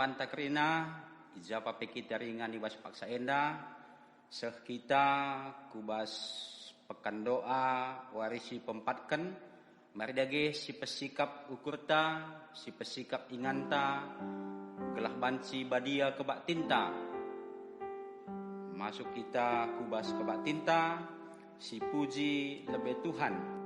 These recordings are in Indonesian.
banta kerina ijapa pekita ringan ibas paksa enda seh kita kubas pekan doa warisi pempatkan maridage si pesikap ukurta si pesikap inganta gelah banci badia kebak tinta masuk kita kubas kebak tinta si puji lebih Tuhan.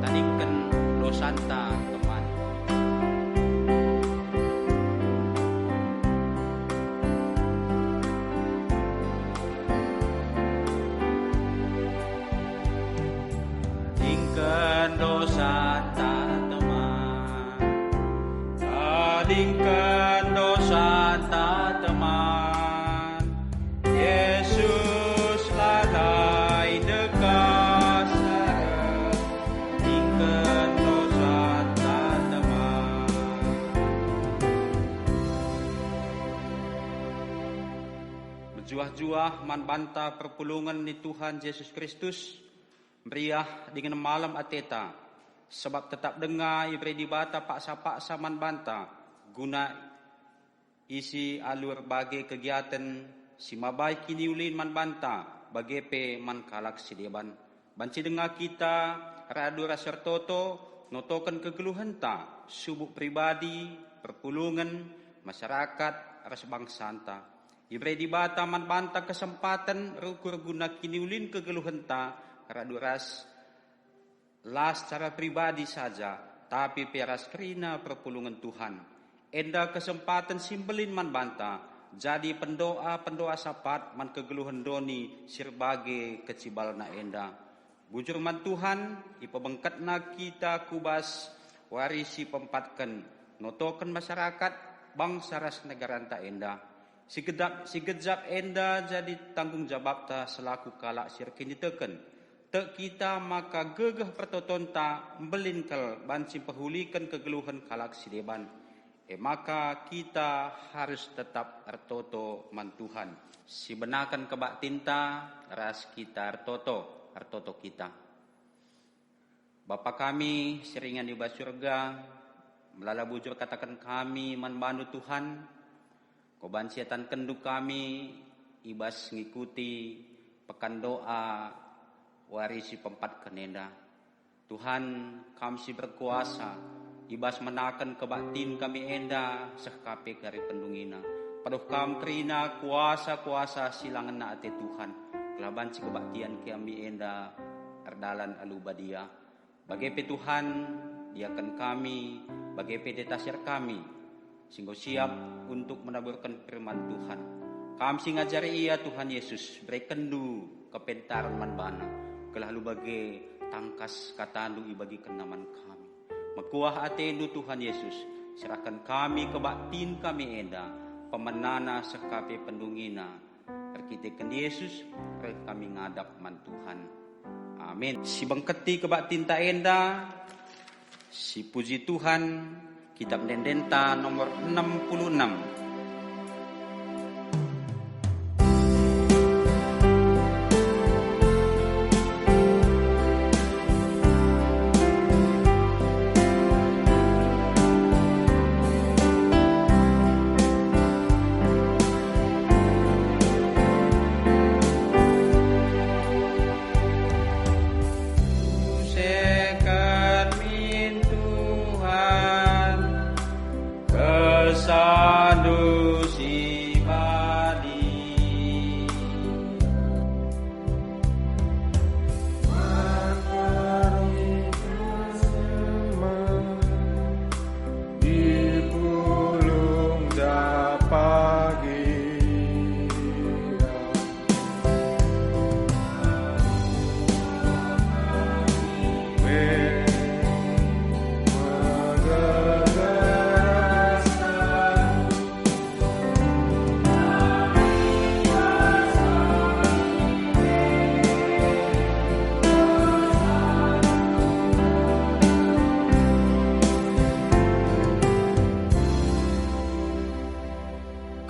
Tandingkan dosanta teman. Tandingkan dosanta teman. Tandingkan dosanta teman. Yesus lalai dekat seret. Tandingkan dosanta teman. Berjuah-juah man banta perpulungan ni Tuhan Yesus Kristus meriah dengan malam ateta sebab tetap dengar ibri dibata paksa-paksa man banta guna isi alur bagi kegiatan si mabai kini ulin man banta bagi pe man kalak si deban banci dengar kita radu rasar toto notokan kegeluhan ta subuk pribadi perpulungan masyarakat ras bangsanta ibri dibata man banta kesempatan rukur guna kini ulin kegeluhan ta radu ras las secara pribadi saja, tapi peras kerina perpulungan Tuhan. Enda kesempatan simbelin man banta, jadi pendoa sapat man kegeluhan doni sirbage kecibalna enda. Bujur man Tuhan, ipabengkatna kita kubas warisi pempatkan, notokan masyarakat bangsa ras negara ta enda. Si gejap enda jadi tanggung jawab ta selaku kalak sirkini teken. Tek kita maka gegeh pertotonta belinkel banci pehulikan kegeluhan kalak sideban. Maka kita harus tetap artoto man Tuhan. Si benakan kebak tinta ras kita artoto kita. Bapa kami seringan di surga melala bujur katakan kami man bandu Tuhan. Kau banciatan kendu kami ibas ngikuti pekan doa warisi pempat kenenda. Tuhan kami si berkuasa ibas menakan kebatin kami enda sekape kari pendungina. Paduh kam terina kuasa silangan na ate Tuhan. Kelaban si kebaktian kami enda ardalan alubadia. Bagi pe Tuhan diakan kami, bagi pe detasir kami singgo siap untuk menaburkan firman Tuhan. Kami si ngajari ia Tuhan Yesus berekendu kepentaran manbana. Kelalu bagi tangkas katandu ibagi kenaman kami. Mekuah atendu Tuhan Yesus. Serahkan kami kebaktin kami enda. Pemenana sekape pendungina. Perkitekan Yesus. Kami ngadap man Tuhan. Amin. Si bengketi kebaktin ta enda. Si puji Tuhan. Kitab Dendenta nomor 66.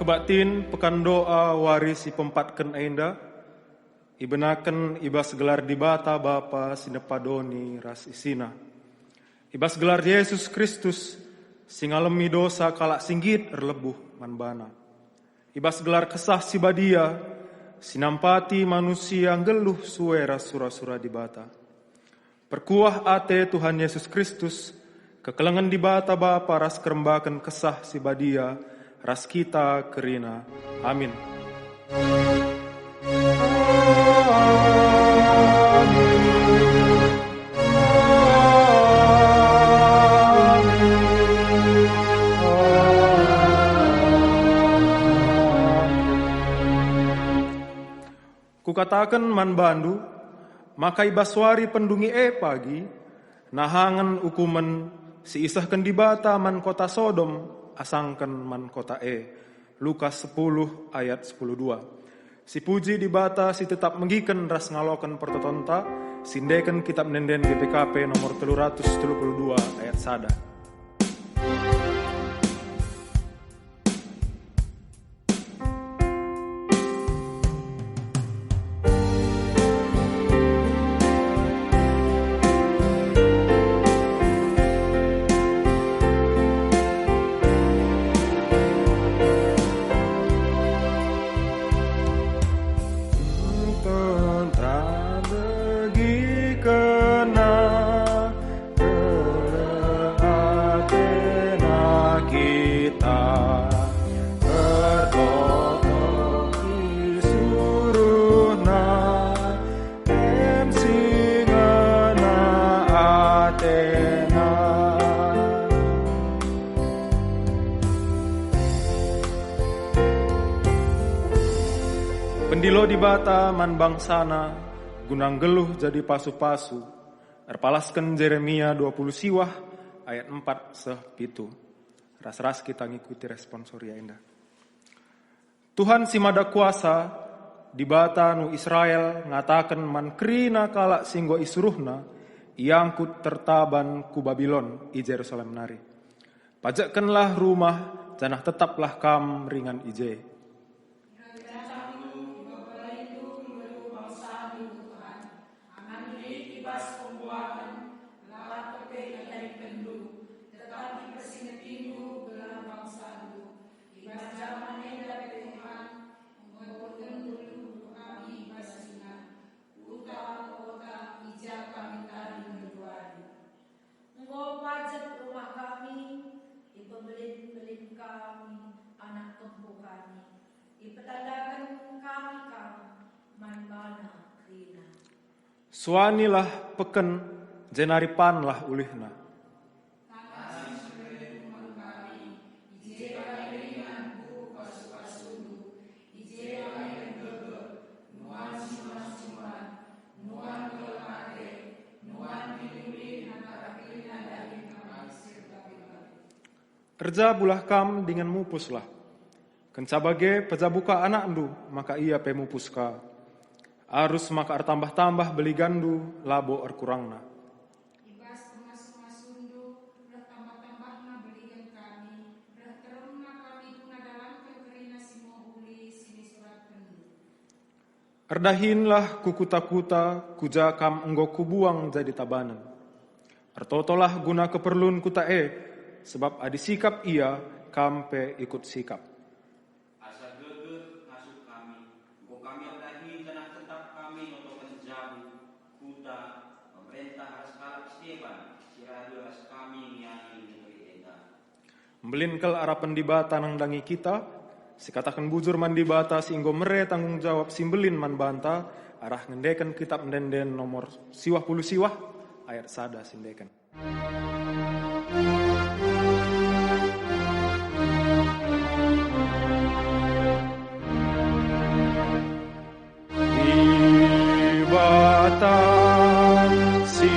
Kebaktin pekan doa warisi pempatken enda Ibenaken ibas gelar di bata Bapa sinepadoni ras isina. Ibas gelar Yesus Kristus singalemi dosa kalak singgit erlebuh manbana. Ibas gelar kesah si badia sinampati manusia geluh suera sura-sura di bata. Perkuah ate Tuhan Yesus Kristus kekelengan di bata Bapa ras kerembakan kesah si badia ras kita kerina. Amin. Kukatakan man bandu, maka ibaswari pendungi pagi, nahangan ukumen si isahkan di bata man kota Sodom, asangkan man kota Lukas 10 ayat 10:2. Si puji di bata si tetap menggiken ras ngalokan pertotonta, sindeken kitab nenden GPKP nomor 332 ayat 1. Pendilo di bata man bangsana, gunang geluh jadi pasu-pasu, erpalaskan Jeremia 20 siwah, ayat 4 sepitu. Ras-ras kita ngikuti respon Surya Indah. Tuhan si mada kuasa, di bata nu Israel, ngatakan man krina kalak singgo isuruhna, iangkut tertaban ku Babilon, i Jerusalem nari. Pajakkanlah rumah, janah tetaplah kam ringan ije. Suanilah peken, jenaripanlah ulihna. Kerja bulah kam dengan mupuslah. Kencabage pejabuka anak ndu, maka ia pemupuska. Arus maka tambah-tambah beli gandu, labo kurangna. Ibas emas-emasundu, tambah-tambahna belikan kami, terumna kami guna dalam kekerina simohuli sini surat pendu. Erdahinlah kukuta-kuta, kujakam enggo kubuang jadi tabanan. Ertotolah guna keperluan kuta sebab adi sikap ia, kampe ikut sikap. Melinkel arah pendibata nang dangi kita, sikatakan bujur mandibata singgo mere tanggung jawab simbelin man banta, arah ngendeken kitab ndenden nomor siwah puluh siwah, ayat sada sindeken. Dibata si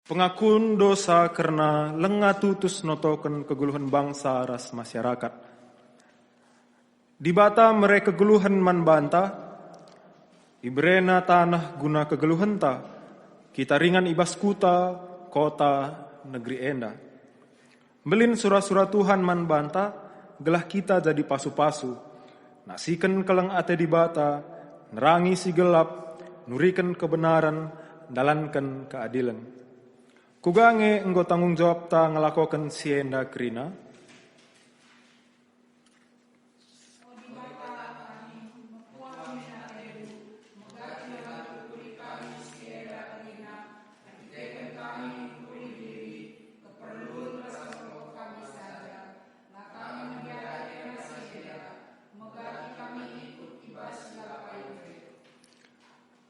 Pengakuan dosa karena lengah tutus notoken keguluhan bangsa ras masyarakat. Di bata mereka kegeluhan man banta, ibrena tanah guna kegeluhan ta, kita ringan ibas kuta, kota, negeri enda. Belin surah-surah Tuhan man banta, gelah kita jadi pasu-pasu, nasikan keleng ate di bata, nerangi si gelap, nurikan kebenaran, dalankan keadilan. Kugange enggo tanggung jawab ta ngelakokan sienda krina.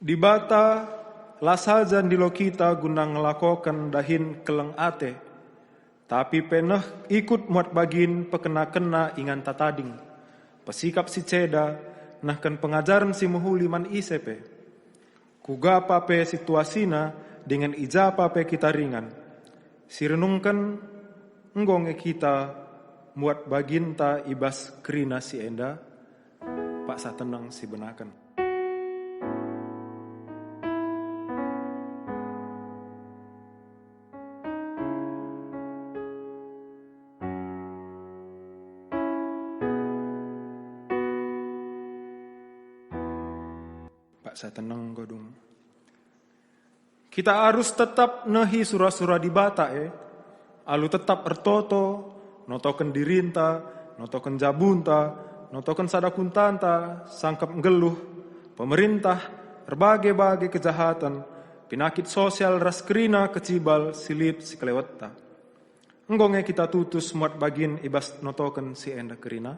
Di bata lasajan di lokita guna ngelakokan dahin keleng ate, tapi peneh ikut muat bagin pekena-kena ingan tatading, pesikap si ceda, nahkan pengajaran si muhuli man isepe. Kuga pape situasina dengan ijapa pe kita ringan, si renungkan enggonge kita muat baginta ibas krina si enda, pak satenang si benakan. Saya tenang godung. Kita harus tetap nehi surah-surah di bata alu tetap ertoto, notoken dirinta, notoken jabunta, notoken sadakuntanta, sangkap ngeluh, pemerintah, berbagai-bagai kejahatan, penyakit sosial raskrina kecibal silip si kelewetta. Enggonge kita tutus muat bagin ibas notoken si enda kerina.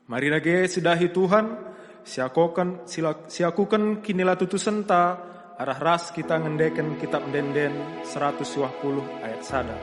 Mari nage sidahi Tuhan, siakukan kinilah tutusan ta, arah ras kita ngendeken kitab denden 120 ayat sada.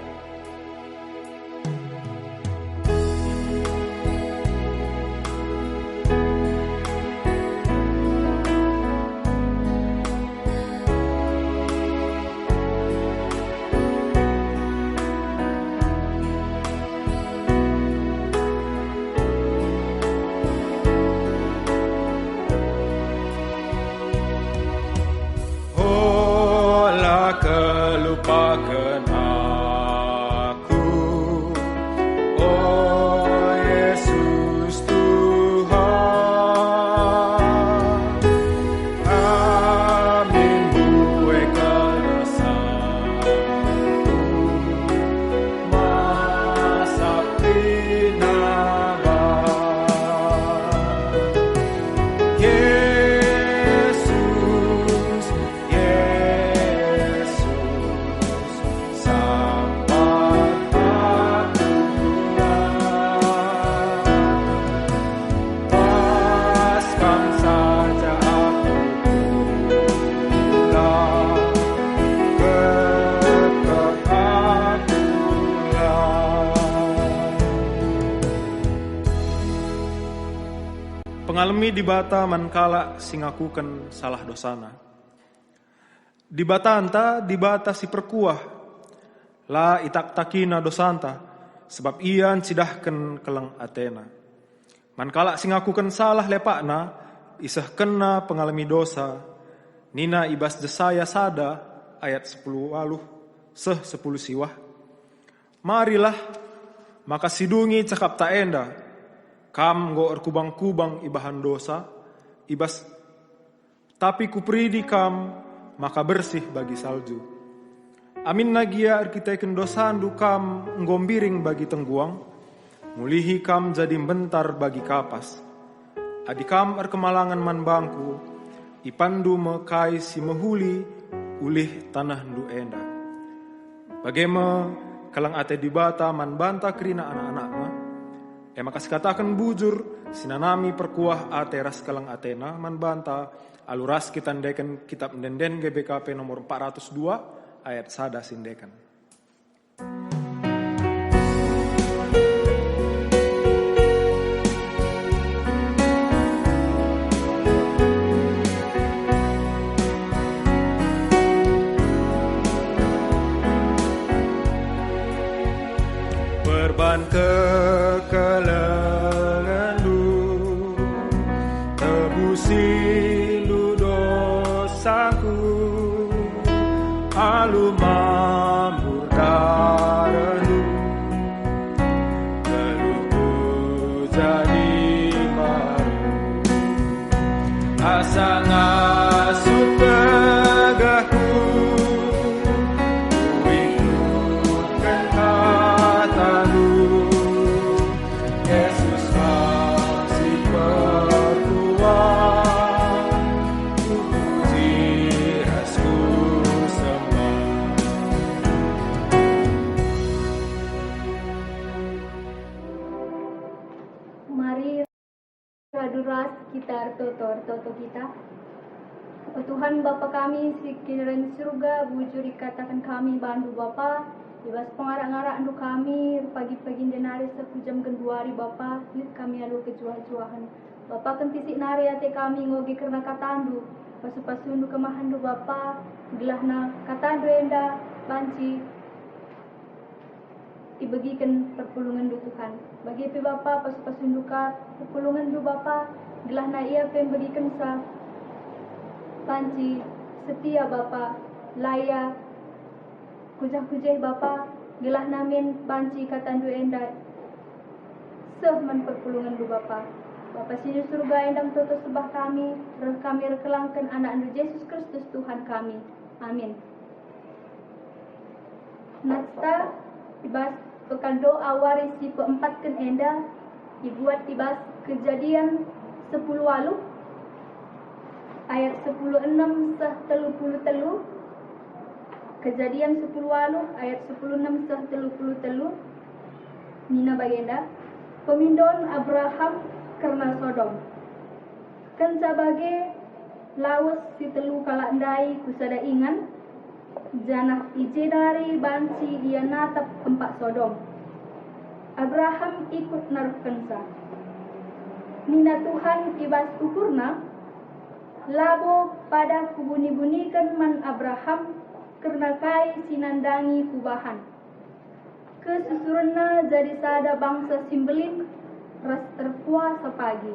Kelupakan aku, oh Yesus Tuhan, amin bue kedosaku, masa pinabah. Pengalami di bata mankala singakukan salah dosana. Di bata anta, di bata si perkuah, la itak takina dosanta, sebab ian cidahkan keleng atena. Mankala singakukan salah lepakna, isah kena pengalami dosa, nina ibas desaya sada, ayat 10 10 siwah. Marilah, maka sidungi cakap tak enda, kam go erkubang-kubang ibahan dosa, ibas tapi kupridi kam maka bersih bagi salju. Amin nagia arkiteken dosandu kam ngombiring bagi tengguang, mulihi kam jadi bentar bagi kapas. Adi kam erkemalangan man bangku, ipandu mekai si mehuli ulih tanah ndu enda. Bagaimana kalang ate di bata man banta kerina anak-anaknya, makasih katakan bujur, sinanami perkuah ateras kalang atena man banta, aluras kita ndeken kitab denden GBKP nomor 402 ayat sada sindekan. Berban kekelengandu, tebusi lu dosaku, alu mamur darahmu, geluhku jadi maru, asa ngasuh pegahku, ku ikutkan katamu, Yesus masih berkuat, ku puji rasku sembah. Mari raduras kita toto kita. Oh Tuhan Bapa kami sekiranya surga bujuri katakan kami bantu Bapa bebas pengarah-ngarah andu kami pagi-pagi denari sepujam kenduari Bapa lit kami alu kejuah-juahan Bapa kentisik nari ate kami ngogi karena katandu pasu-pasundu kemahandu Bapa gelahna katandu enda banci dibagikan perpulungan du Tuhan bagi pe Bapa pasu-pasundu ka perpulungan du Bapa gelahna ia pe berikan sa panci setia Bapa laya kujah-kujah Bapa gelah namin panci katandu enda sehman perpulungan du Bapa Bapa sini surga endang toto sebah kami kami rekelangkan anak andu Yesus Kristus Tuhan kami amin. Nasta tibas pekan doa warisi keempatkan enda dibuat tibas Kejadian 10 walu ayat 10:6 sah 33. Kejadian 10 walu ayat 10:6 sah 33. Nina bagenda pemindon Abraham karena Sodom. Kenca bage lawas si telu kala ndai kusada ingan janah ije dari banci ia natap tempat Sodom. Abraham ikut naruh kenca. Nina Tuhan ibas ukurna labo pada kubuni-bunikan man Abraham karena kai sinandangi kubahan. Kesusurna jadi sada bangsa simbelin ras terpuasa pagi.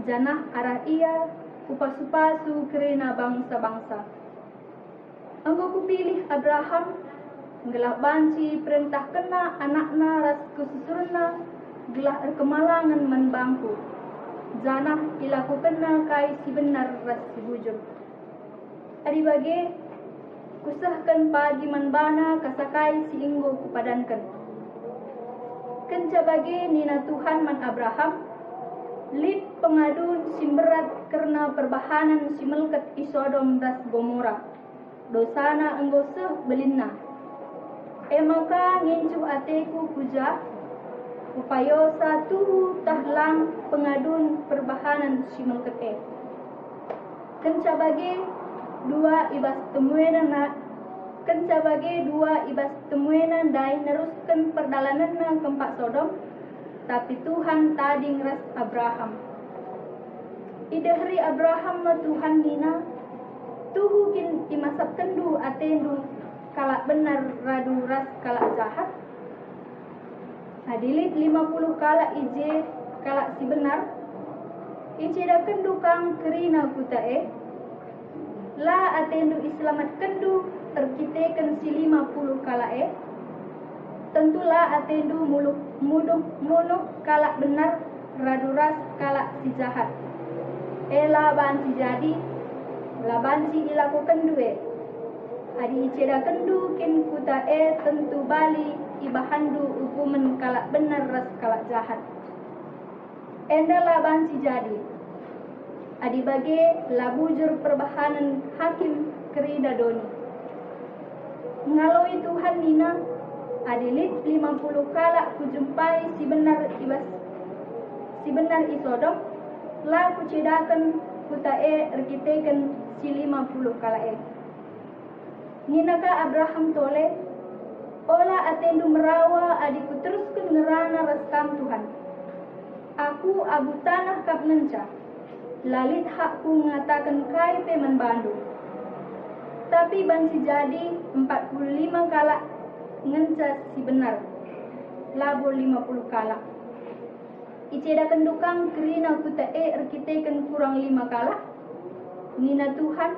Janah arah ia upas-upasu kerena bangsa-bangsa. Anggo kupilih Abraham gelah banci perintah kena anakna ras kesusurna gelah kemalangan man bangku. Janah ilakukanna kai si benar ras si bujur. Adi bage kusahkan pagi manbana kasakai si inggo kupadankan. Kenca bage nina Tuhan man Abraham lid pengadu simberat karena perbahanan si melket i Sodom ras Gomora. Dosana enggo seh belinna. Emauka ngincuh ateku puja upayo satu tahlang pengadun perbahanan simul kete. Kenca bagi dua ibas temuena dai neruskan perdalanan na kempak Sodom tapi Tuhan tading ras Abraham. Idahri Abraham na Tuhan nina tuhu kin imasap kendu atendu kalak benar radu ras kalak jahat. Hadilit 50 kala ije kala si benar ije da kendu kang kerina kutae la atendu islamat kendu terkitekan si 50 kala tentulah atendu muluk kala benar raduras kala si jahat la banci jadi la banci ilakukan duwe adi ije da kendu kin kutae tentu bali ibahandu hukuman kalak benar ras kalak jahat. Enda laban si jadi. Adi bage labujur perbahanan hakim kerida doni. Ngaloi Tuhan nina adilit 50 kalak kujumpai si benar i Sodom la kucedakan kutae erkiteken si 50 kalak Ninaka Abraham tole ola atendu merawa adiku teruskan ngerana raskam Tuhan. Aku abu tanah kap menca. Lalit hakku mengatakan kai peman bandu. Tapi bansi jadi 45 kala ngenca si benar. labo 50 kala. Iceda kendukang kerina kutae erkiteken kurang 5 kala. Nina Tuhan,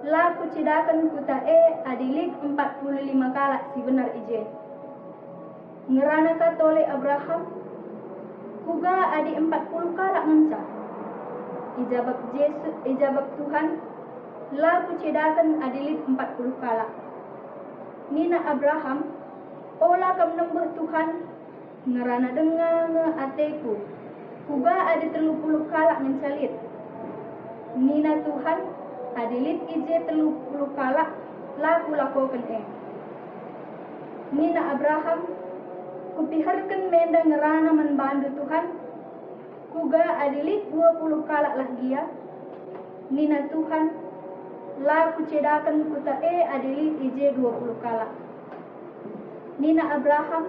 laku cedakan kutae adilik 45 kala si benar ije. Ngerana katole Abraham, kuga adi 40 kala ngenca. Ijabab Tuhan, laku cedakan adilik 40 kala. Nina Abraham, ola kam nembeh Tuhan, ngerana dengar ateku, kuga adi 30 kala ngencalit. Nina Tuhan, adilit ije 30 kala laku lakokan Nina Abraham, kupiharkan menda ngerana menbandu Tuhan, kuga adilit 20 kala lah dia. Nina Tuhan, laku cedakan kutae adilit ije 20 kala. Nina Abraham,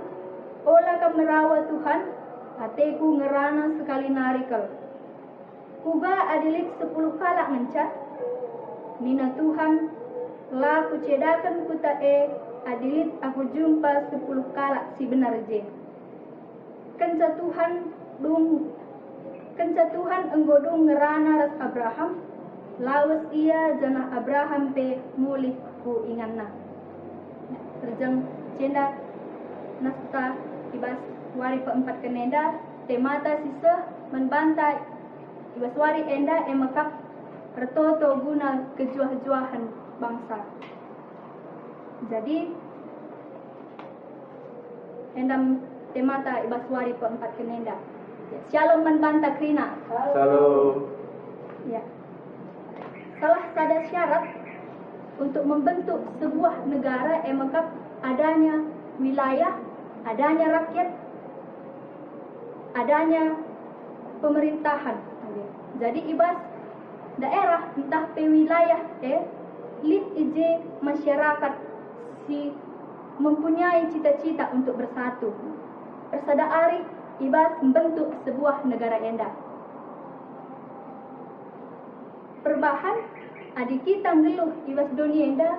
ola kam merawa Tuhan, ateku ngerana sekali narikal. Kuga adilik 10 kala ngenca. Nina Tuhan, laku cedakan kutae adilit aku jumpa 10 kala si benar je. Kenca Tuhan enggodung ngerana ras Abraham, lawas ia janah Abraham pe mulih ku inganna. Terjang cenda nasta ibas wari keempat kenenda temata sisa menbantai ibas wari enda emakap retoto guna kejuah-juahan bangsa. Jadi endam temata ibas wari keempat kenenda. Shalom menbanta krina. Shalom. Ya. Salah sada syarat untuk membentuk sebuah negara emakap adanya wilayah, adanya rakyat, adanya pemerintahan. Jadi ibas daerah entah pe wilayah lit ije masyarakat si mempunyai cita-cita untuk bersatu. Persada ari ibas membentuk sebuah negara enda. Perbahan adik kita ngeluh ibas dunia enda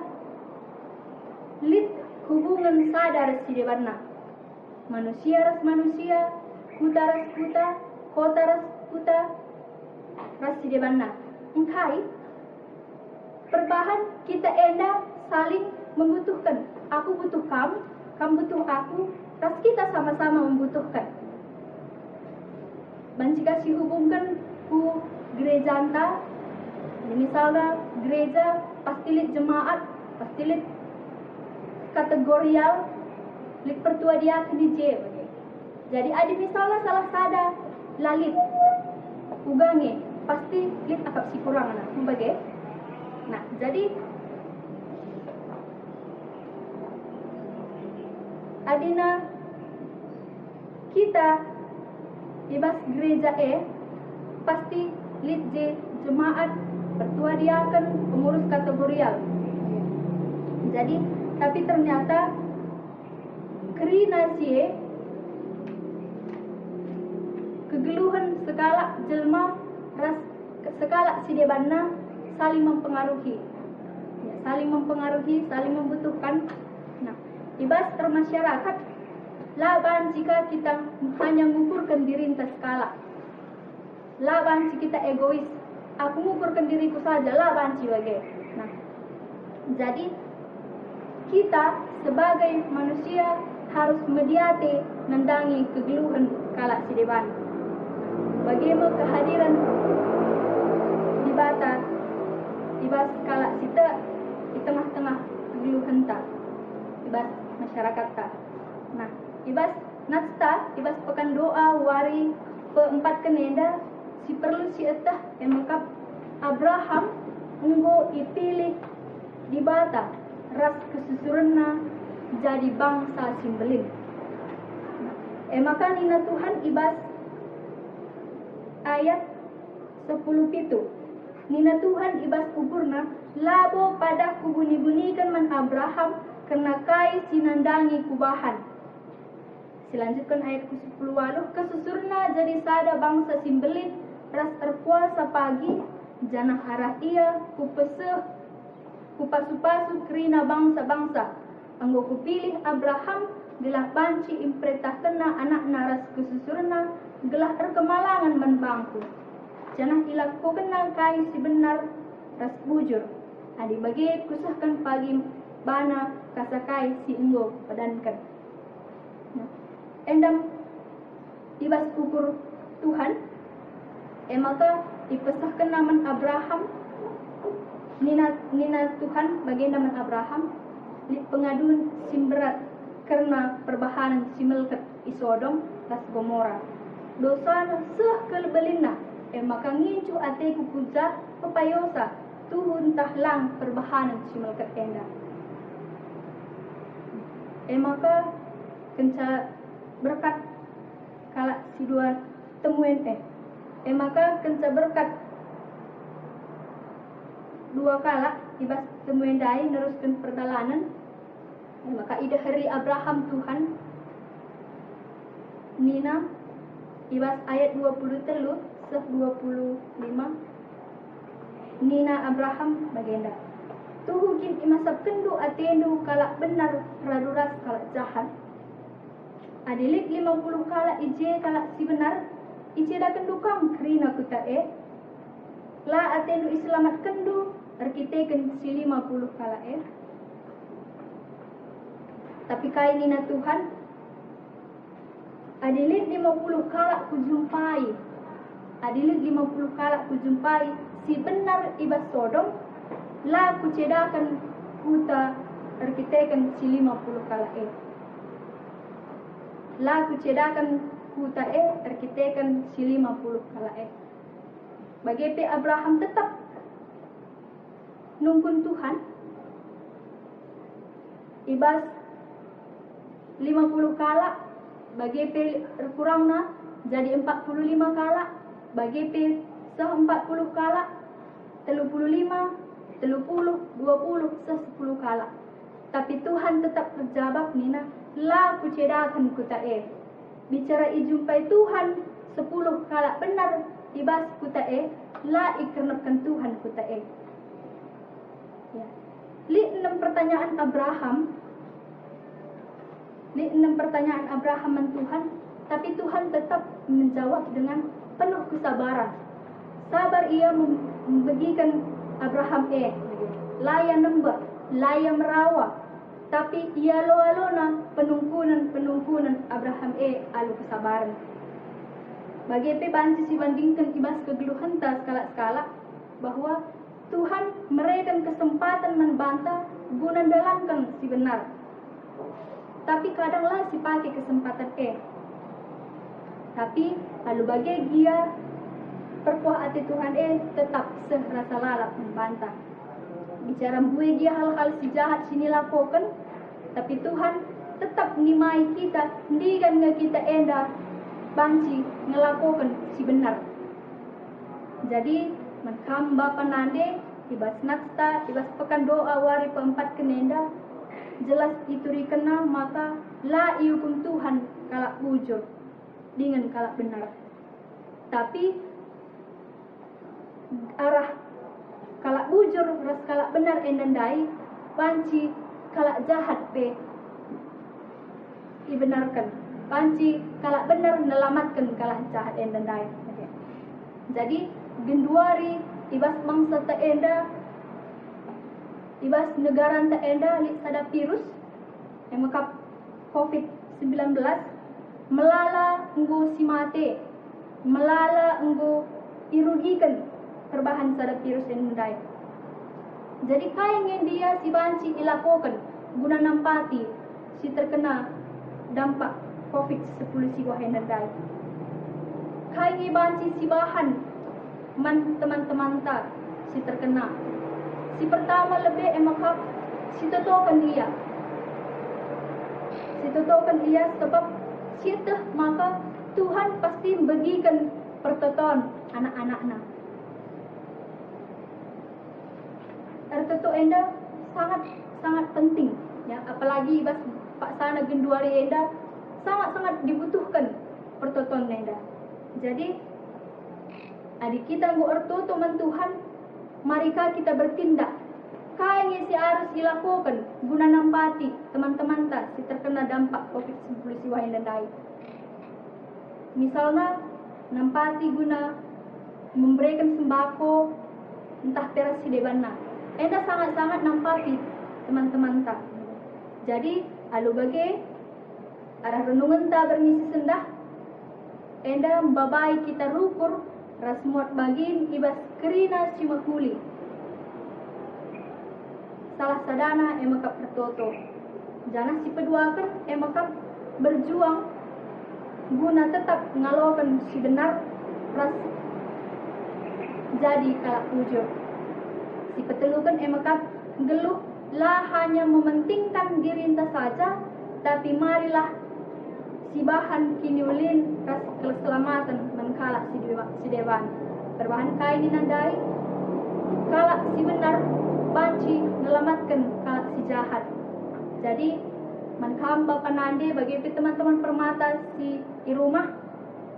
lit hubungan sadar si debarna. Manusia ras manusia, kuta ras kuta, kota ras kuta, ras si debarna. Engkai perbahan kita enda saling membutuhkan. Aku butuh kamu, kamu butuh aku, ras kita sama-sama membutuhkan. Banci kasih hubungkan ku gereja anta. Misalnya gereja pasti lit jemaat, pasti lit kategorial, lit pertua dia di je. Jadi ada misalnya salah sada lalit ugange pasti lit akap si kurang nah, bagai. Nah, jadi adina kita ibas gereja pasti lit je jemaat pertua diakan pengurus kategorial. Jadi tapi ternyata kerina sie kegeluhan segala jelma ras segala si debanna saling mempengaruhi. Ya, saling mempengaruhi, saling membutuhkan. Nah, ibas termasyarakat laban jika kita hanya mengukurkan diri entah skala. Laban jika kita egois, aku mengukurkan diriku saja laban bagai. Nah, jadi kita sebagai manusia harus mediate mendangi kegeluhan kala si deban. Bagaimana kehadiran di bata ibas kala kita di tengah-tengah kegeluhan ta ibas masyarakat ta. Nah, ibas natsta ibas pekan doa wari keempat kenenda si perlu si etah emakap Abraham enggo ipilih di bata ras kesusurna jadi bangsa simbelin. Maka nina Tuhan ibas ayat 10 pitu. Nina Tuhan ibas kuburna labo pada kubuni-bunikan man Abraham kena kai sinandangi kubahan. Selanjutkan ayat ke-10 kesusurna jadi sada bangsa simbelin ras terpuasa pagi janah arah ia kupeseh kupasu-pasu kerina bangsa-bangsa. Anggo kupilih Abraham gelah banci imperintah kena anak naras kesusurna gelah erkemalangan menbangku janah ilaku kenal kai si benar ras bujur adi bagi kusahkan pagi bana kasakai si enggo padankan endam ibas ukur Tuhan maka dipesahkan naman Abraham nina Tuhan bagi naman Abraham di pengaduan simberat karena perbahanan simelket isodom las Gomora dosa seh kelebelina maka ngincu ate kupuja pepayosa tuhun tahlang perbahanan simelket enda maka kenca berkat kala si dua temuen maka kenca berkat dua kala ibas temuen dai neruskan perjalanan maka ida hari Abraham Tuhan Nina ibas ayat 23 seh 25 Nina Abraham bagenda tuhukin imasap kendu atendu kalak benar raduras kalak jahat adilik 50 kala ije kalak si benar ije da kendu kang krina kutae la atendu islamat kendu arkiteken si 50 kala tapi kai nina Tuhan adilit 50 kala kujumpai adilit 50 kala kujumpai si benar ibas Sodom la kucedakan kuta arkiteken si 50 kala la kucedakan kuta arkiteken si 50 kala bagi Abraham tetap nungkun Tuhan ibas 50 kala bagi kurangna jadi 45 kala bagi seh 40 kala 35 30 20 seh 10 kala tapi Tuhan tetap terjawab nina la kucedakan kutae bicara ijumpai Tuhan 10 kala benar ibas kutae la ikernakan Tuhan kutae ya. Li 6 pertanyaan Abraham dan Tuhan tapi Tuhan tetap menjawab dengan penuh kesabaran sabar ia membagikan Abraham laya nembak laya merawa tapi ia lo-alona penungkunan Abraham alu kesabaran bagi banci si bandingkan ibas kegeluhan tas skala bahwa Tuhan memberikan kesempatan membantah guna dalamkan si benar tapi kadanglah si pakai kesempatan tapi lalu bagi dia perkuah hati Tuhan tetap serasa lalap membantah bicara bue dia hal-hal si jahat sini lakukan tapi Tuhan tetap nimai kita ndigan kita enda banci ngelakukan si benar jadi menkam bapa nande ibas naksta ibas pekan doa wari keempat kenenda jelas ituri kena maka la iukum Tuhan kalak bujur dengan kalak benar tapi arah kalak bujur ras kalak benar endandai panci kalak jahat dibenarkan panci kalak benar melamatkan kalak jahat endandai jadi genduari ibas mangsa ta enda ibas negara ta enda li sada virus yang mekap COVID-19 melala enggo simate melala enggo irugikan perbahan sada virus yang mendai jadi kaingin dia si banci ilakokan guna nampati si terkena dampak COVID-10 si wahen mendai kaingi banci si bahan teman-teman tak si terkena si pertama lebih emakap si totokan dia sebab si teh maka Tuhan pasti bagikan pertoton anak-anaknya ertoto enda sangat penting ya apalagi bas pak sana genduari enda sangat dibutuhkan pertoton enda jadi adik kita ngu ertoto man Tuhan marika kita bertindak Kain yang harus dilakukan guna nampati teman-teman tak si terkena dampak COVID-19 siwa yang dandai. Misalnya nampati guna memberikan sembako entah peras si debana. Enda sangat-sangat nampati teman-teman tak. Jadi alu bagi arah renungan tak bermisi sendah. Enda membabai kita rukur rasmuat bagin ibas kerina cimakuli. Salah sadana emakap tertoto. Jangan si peduakan emakap berjuang guna tetap ngalokan si benar ras jadi kalak pujo. Si petelukan emakap geluh lah hanya mementingkan diri enta saja, tapi marilah si bahan kiniulin ras keselamatan menkalak si dewan. Berbahan kain nandai kalak si benar banci melamatkan kalak si jahat. Jadi mankamba panande bagi teman-teman permata si di rumah,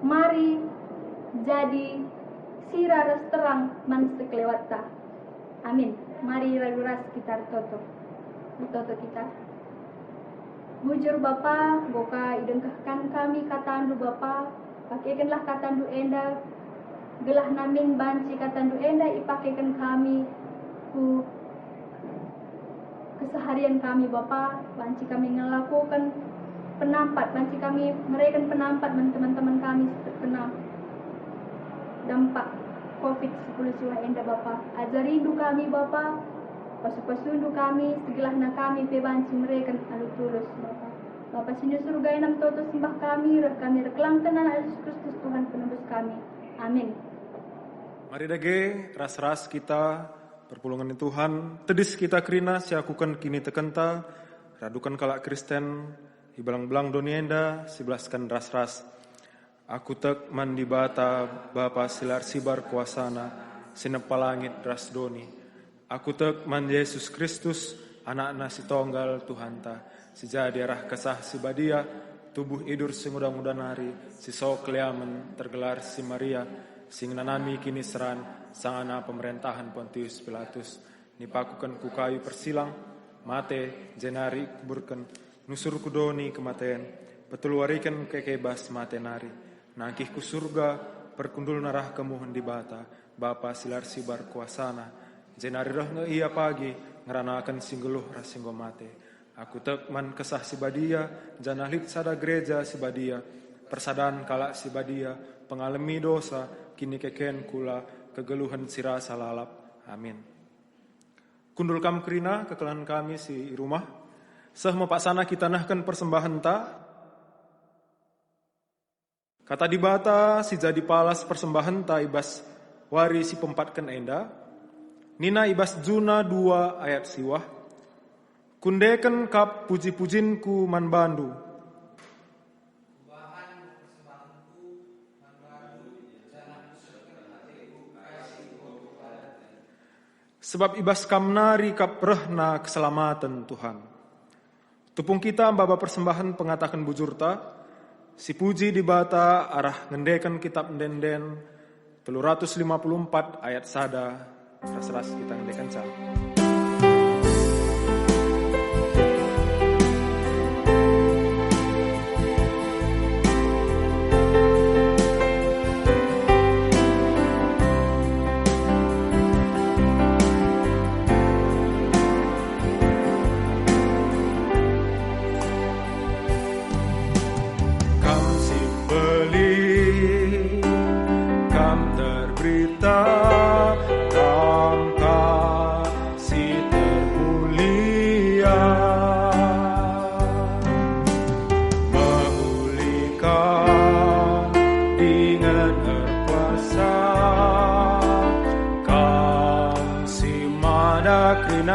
mari jadi siraras terang man sekelewata. Amin. Mari raduras kita toto kita. Bujur Bapa, boka idengkahkan kami katandu Bapa, pakaikanlah katandu enda, gelah namin banci katandu enda ipakaikan kami ku keseharian kami Bapa, banci kami melakukan penampat, banci kami mereka penampat teman-teman kami terkena dampak COVID-19 siwa enda Bapa. Ajarindu kami Bapa, pasu-pasundu kami, segelahna kami pebanci mereka alu tulus Bapa. Bapa sini surga enam toto sembah kami reklang tenan Yesus Kristus Tuhan penebus kami. Amin. Mari dage ras-ras kita perpulungan Tuhan, tedis kita kerina siakukan kini tekenta, radukan kalak Kristen, hibalang-belang donienda, sibelaskan ras-ras. Aku tek mandi bata, Bapa silar sibar kuasana, sinepalangit ras doni. Aku tek mandi Yesus Kristus, anak nasi tonggal Tuhan ta, si jadi arah kesah si badia, tubuh idur si muda-muda nari, si sok liamen tergelar si Maria, sing nanami kini seran, sang anak pemerintahan Pontius Pilatus, nipakukan ku kayu persilang, mate jenari kuburkan, nusur kudoni kematian, petuluarikan kekebas mate nari, nangkih ku surga, perkundul narah kemuhan di bata, Bapa silar sibar kuasana, jenari roh iya pagi, ngeranakan singgeluh rasinggo mate, aku tekman kesah si badia, janahlit sada gereja si badia, persadaan kalak si badia, pengalami dosa, kini keken kula, kegeluhan sirasa lalap. Amin. Kundul kam kerina kekelan kami si rumah. Seh mepaksana kita nahkan persembahan ta. Kata di bata si jadi palas persembahan ta ibas wari si pempatkan enda. Nina ibas Juna 2 ayat siwah. Kundeken kap puji-pujinku man bandu. Sebab ibas kamnari kap rehna keselamatan Tuhan. Tupung kita mbaba persembahan pengatakan bujurta, si puji di bata arah ngendekan kitab denden 354 ayat sada, ras-ras kita ngendekan ca.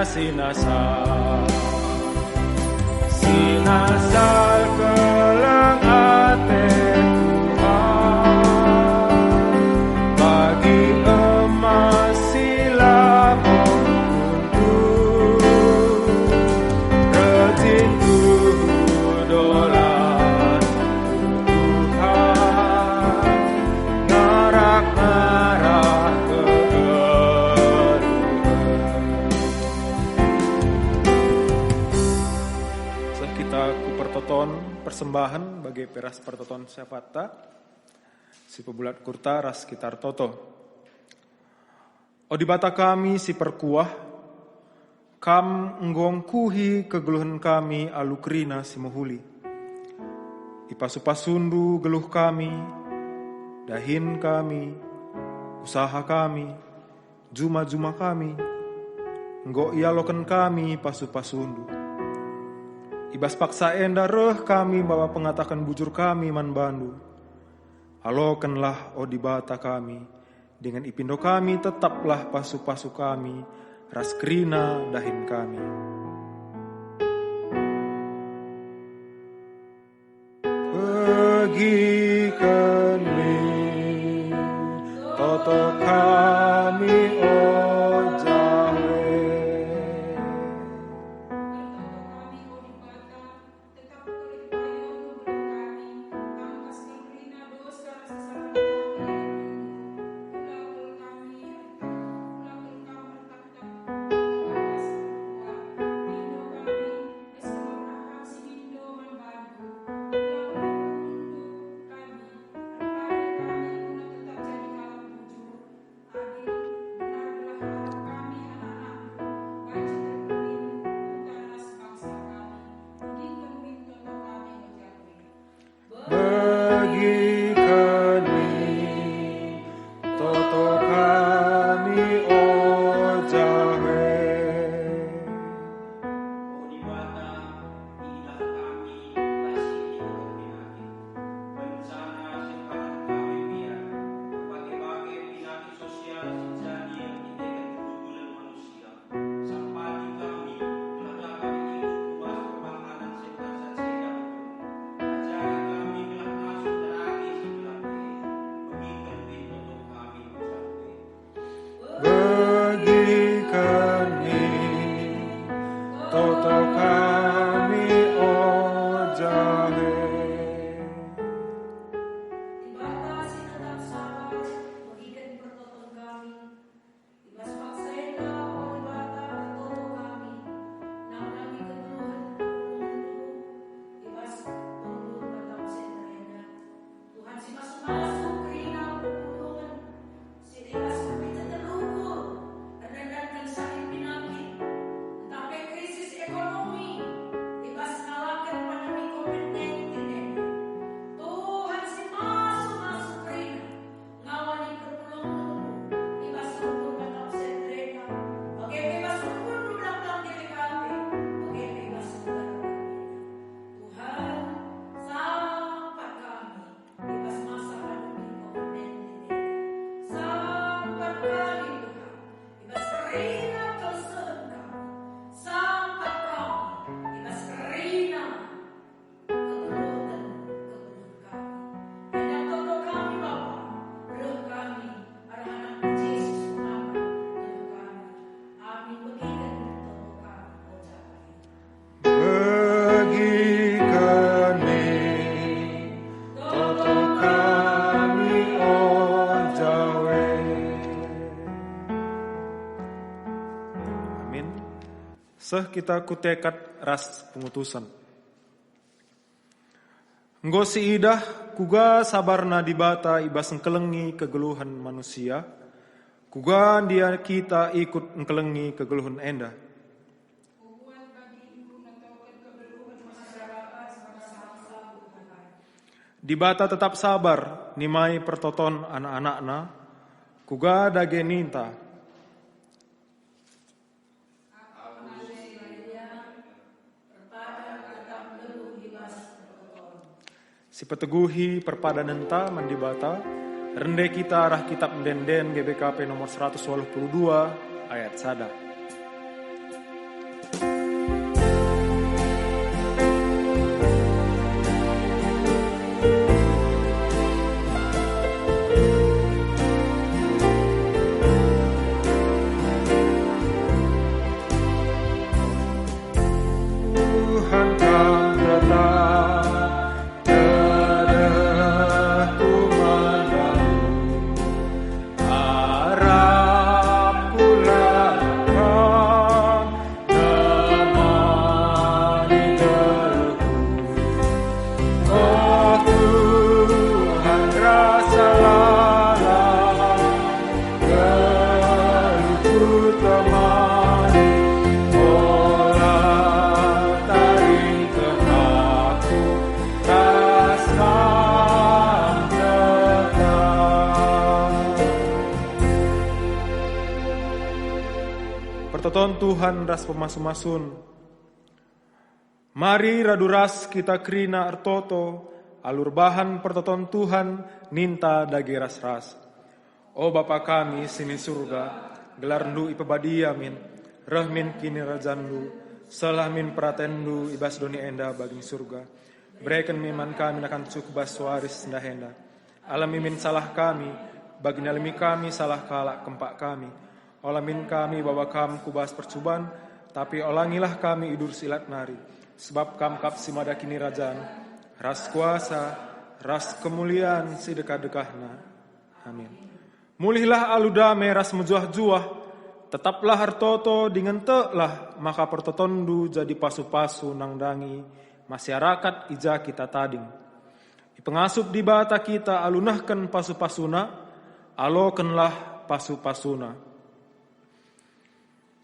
Sinasal kelang ate Tuhan, bagi emas sila untuk rejin dolan Tuhan, ngarak-ngarak kegeluhan. persembahan bagi peras pertoton syafata, si pebulat kurta ras kitar toto. O di bata kami si perkuah, kam nggongkuhi kegeluhan kami alukrina si mohuli. Ipasu-pasundu geluh kami, dahin kami, usaha kami, juma-juma kami, nggo ialoken kami pasu-pasundu. Ibas paksa enda reh kami bawa pengatakan bujur kami man bandu. Alokenlah o di bata kami, dengan ipindo kami tetaplah pasu-pasu kami, ras krina dahin kami. Pergi kami, toto kami o Jawe. Bagi kami, toto kami o Jawe. O di bata, ilah kami, kasih hidup pinakit. Bencana sekarang kami biar, berbagai-bagai pinakit sosial sejadi yang ditekan kedudulan manusia. Sampati kami, telah kami ikut kuas perbanganan serta saksikan. Ajari kami gelah masuk teragi sebelah begikan pintu untuk kami ucapkan. Bagi kami, toto kami o Jawe. Dibatasi tetap sabar, bagikan pertoton kami. Ibas paksaina o dibata pertoton kami. Nanglangi kegeluhan perundu, ibas undur tetap sentrena. Tuhan si masuk-masuk kerina perpulungan. Si ibas kupita terluku, kadang-kadang sakit pinakit. Entah krisis ekonomi, ibas ngalakan pandemi COVID-19. Tuhan si masuk kerina, ngawani perpulungan. Ibas undur tetap sentrena. Oke bebas undur belakang diri kami. Oke bebas undur. Tuhan sampai kami ibas masa pandemi COVID-19. Sampai kami Tuhan ibas kerina kelesen kami. Sampai kami ibas kerina kegeluhan kami. Dan toto kami Bapa, roh kami, anak-anak Yesus nama roh kami. Amin begitu toto kami ucapkan. Bagi kami, toto kami o Jawe. Amin. Seh kita kutekat ras pengutusan. Nggo si idah kuga sabarna di bata ibas engkelengi kegeluhan manusia. Kuga dia kita ikut engkelengi kegeluhan enda. Hubungan bagi ibu menentukan kegeluhan masyarakat bangsa-bangsa Tuhan. Di bata tetap sabar, nimai pertoton anak-anakna. Kuga dage ninta. Si peteguhi perpadanan ta mandibata, rende kita arah kitab denden GBKP nomor 182 ayat sada. Tuhan kau tetap teduh kumandang, harap pula pertoton Tuhan ras pemasu-masun. Mari raduras kita kerina artoto, alur bahan pertoton Tuhan ninta dagi ras-ras. O Bapa kami sini surga, gelar ndu ipebadia min, rehmin kini rajandu, selah min pratendu ibas doni enda bagi surga. Berikan miman kami akan cukbas suaris ndahenda. Alam mimin salah kami, bagi nalimi kami salah kalak kempak kami. Olamin kami bawa kam kubas percuban, tapi olangilah kami idur silat nari. Sebab kam kap simada kini rajan, ras kuasa, ras kemuliaan si dekah-dekahna. Amin. Mulihlah aludame ras mejuah-juah, tetaplah hartoto dengan telah, maka pertotondu jadi pasu-pasu nang dangi, masyarakat ija kita tading. Pengasup di bata kita alunahkan pasu-pasuna, alokenlah pasu-pasuna.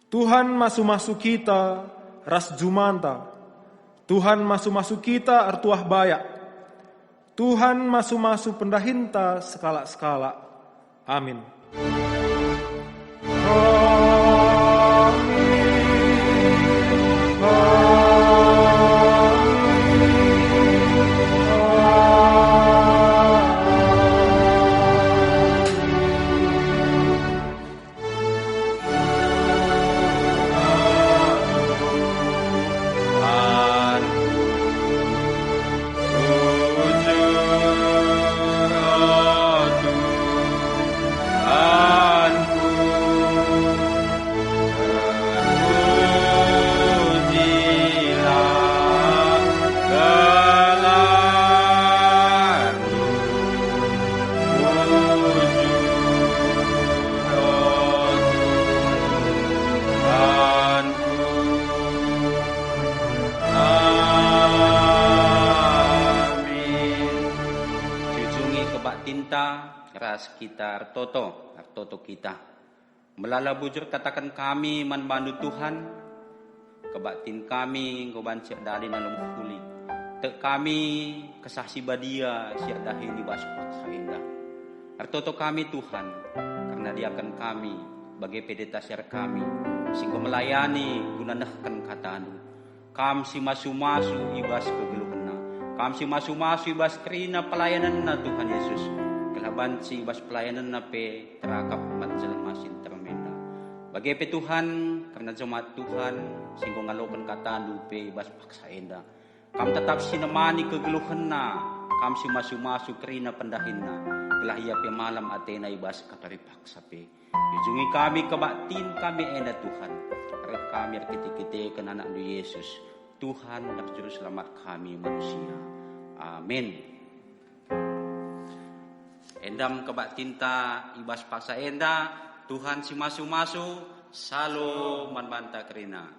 Tuhan masu-masu kita ras jumanta, Tuhan masu-masu kita artuah bayak, Tuhan masu-masu pendahinta sekala-sekala. Amin. Ras kita artoto kita. Melala bujur katakan kami manbandu Tuhan, kebatin kami ngoban siap dalin alum kuli. Tek kami kesaksi badia siap dahini baspak sainda. Artoto kami Tuhan, karena dia akan kami bagai pedeta siar kami, sehingga melayani gunanahkan kataandu. Kam si masu-masu ibas kegeluhna, kam si masu-masu ibas kerina pelayanan na Tuhan Yesus. Kelaban si ibas pelayanan na pe terakap matjal masin termenda. Bagai pe Tuhan, karena jemaat Tuhan, sehingga ngalokan kataandu pe ibas paksa enda. Kam tetap sinemani kegeluhna, kam si masu-masu kerina pendahinna. Gelah ia pe malam atena ibas katari paksa pe. Ujungi kami kebatin kami enda Tuhan. Arep kami arkiti-kiti kena anak Yesus. Tuhan dan juru selamat kami manusia. Amin. Endam kebak tinta ibas paksa enda Tuhan si masu-masu salo manbanta kerina.